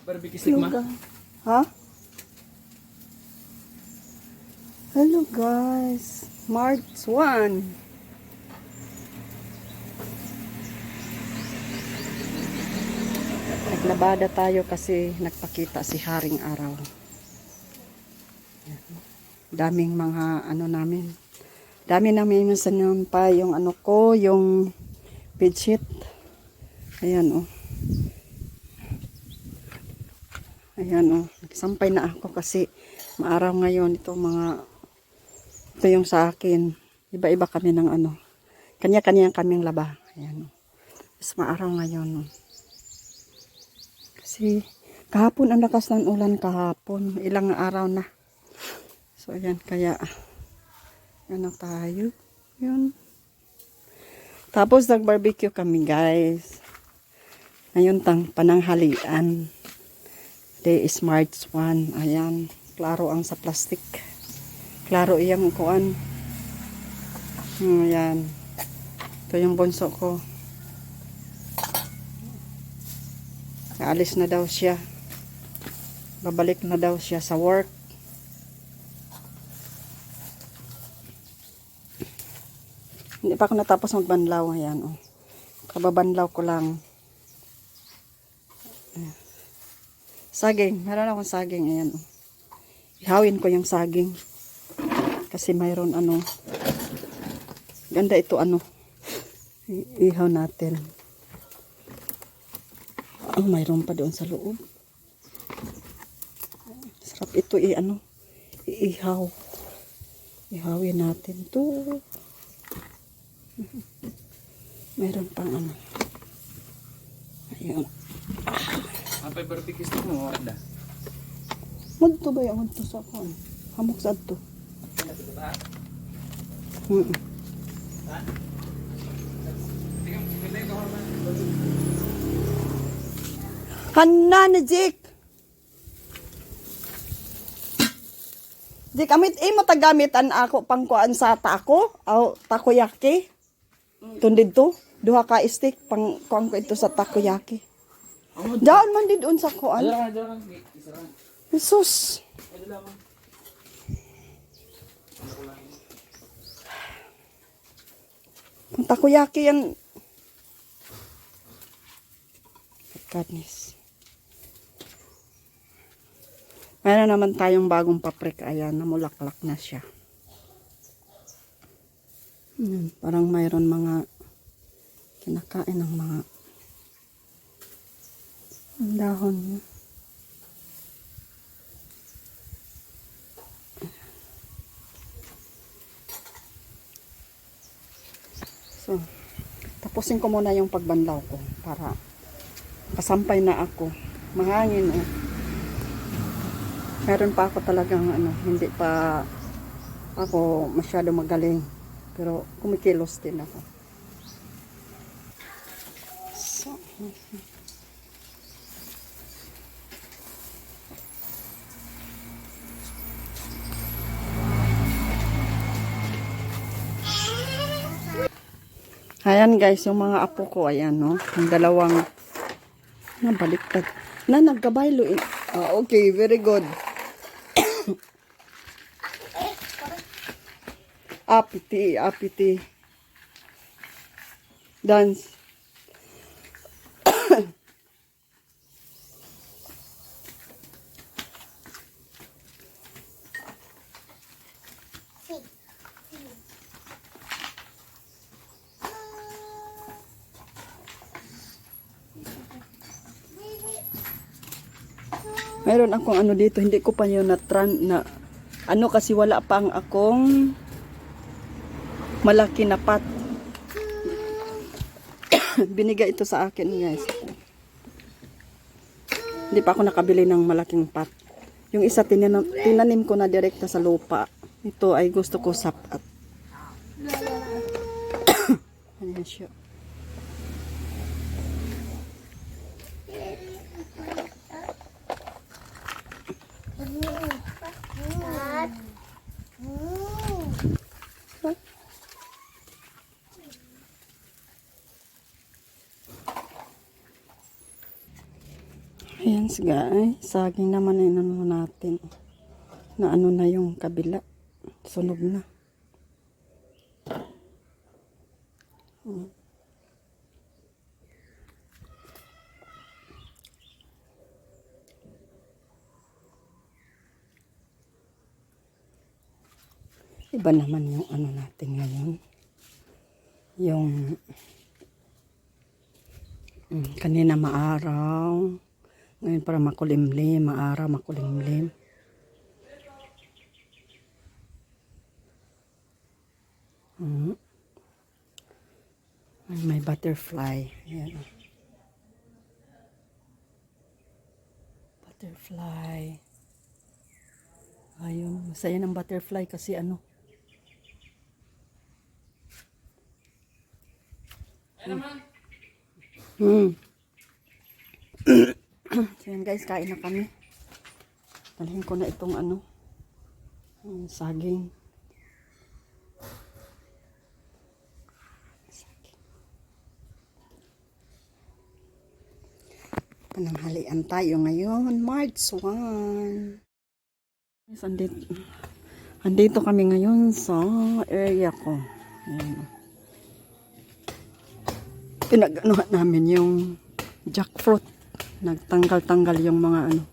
Barbecue stick ma? Ha? Hello guys. March 1. Naglabada tayo kasi nagpakita si Haring Araw. Daming mga ano namin. Dami namin yung sanampa, yung ano ko, yung bedsheet. Ayan oh. Ayan oh. Nagsampay na ako kasi maaraw ngayon ito mga ito yung sa akin. Iba-iba kami ng ano. Kanya-kanya kaming laba. Ayan oh. Mas maaraw ngayon oh. Kasi kahapon ang lakas ng ulan kahapon. Ilang araw na. So ayan kaya ano tayo. Yun. Tapos nag-barbecue kami guys. Ngayon pananghalian. Today is March 1. Ayan. Klaro ang sa plastic. Klaro iyang kuan. Ayan. Ito yung bunso ko. Alis na daw siya. Babalik na daw siya sa work. Hindi pa ako natapos magbanlaw. Ayan, oh. Kababanlaw ko lang. Saging. Meron akong saging. Ayan, oh. Ihawin ko yung saging. Kasi mayroon ano. Ganda ito ano. Ihaw natin. Oh, mayroon pa doon sa loob. Sarap ito ano. Iihaw. Ihawin natin to. Meron pang ano. Ayun. Apa barbecue stick mo? Wala. Magto ba yung to sa ako? Hamok sa to. Hanna na Jake. Jake, amit mo tagamitan ako pangkuan sa tako. O takoyaki. Tundid to. Duha ka stick pang kuan ko ito sa takoyaki. Diyan man din doon sa kuan. Jesus. Kung takoyaki yan. Goodness. Mayroon naman tayong bagong paprika. Ayan, namulaklak na siya. Parang mayroon mga kinakain ng mga dahon niya. So, tapusin ko muna yung pagbanlaw ko para kasampay na ako. Mahangin oh. Meron pa ako talagang ano, hindi pa ako masyado magaling. Pero kumikilos din ako. So, ayan guys, yung mga apo ko, ayan no. Yung dalawang nabaliktad. Na nagkabaylo. Okay, very good. Apiti, apiti. Dance. Mayroon akong ano dito, hindi ko pa yun na ano kasi wala pang akong malaki na pot. Binigay ito sa akin guys. Hindi pa ako nakabili ng malaking pot. Yung isa tinanim ko na direkta sa lupa. Ito ay gusto ko sa pot. Ayan siya. Ayan Guys, saging naman ay ano natin. Na ano na yung kabila. Sunog na. Iba naman yung ano natin ngayon. Yung kanina maaraw. Ngayon para makulimlim. Maaraw, makulimlim. May butterfly. Ayan. Butterfly. Ayun. Masaya ng butterfly kasi ano. So yan guys, kain na kami. Dalhin ko na itong ano. Saging. Pananghalian tayo ngayon, March 1. Yes, andito kami ngayon sa area ko. Ayan. Pinag-anuhan namin yung jackfruit. Nagtanggal-tanggal yung mga ano.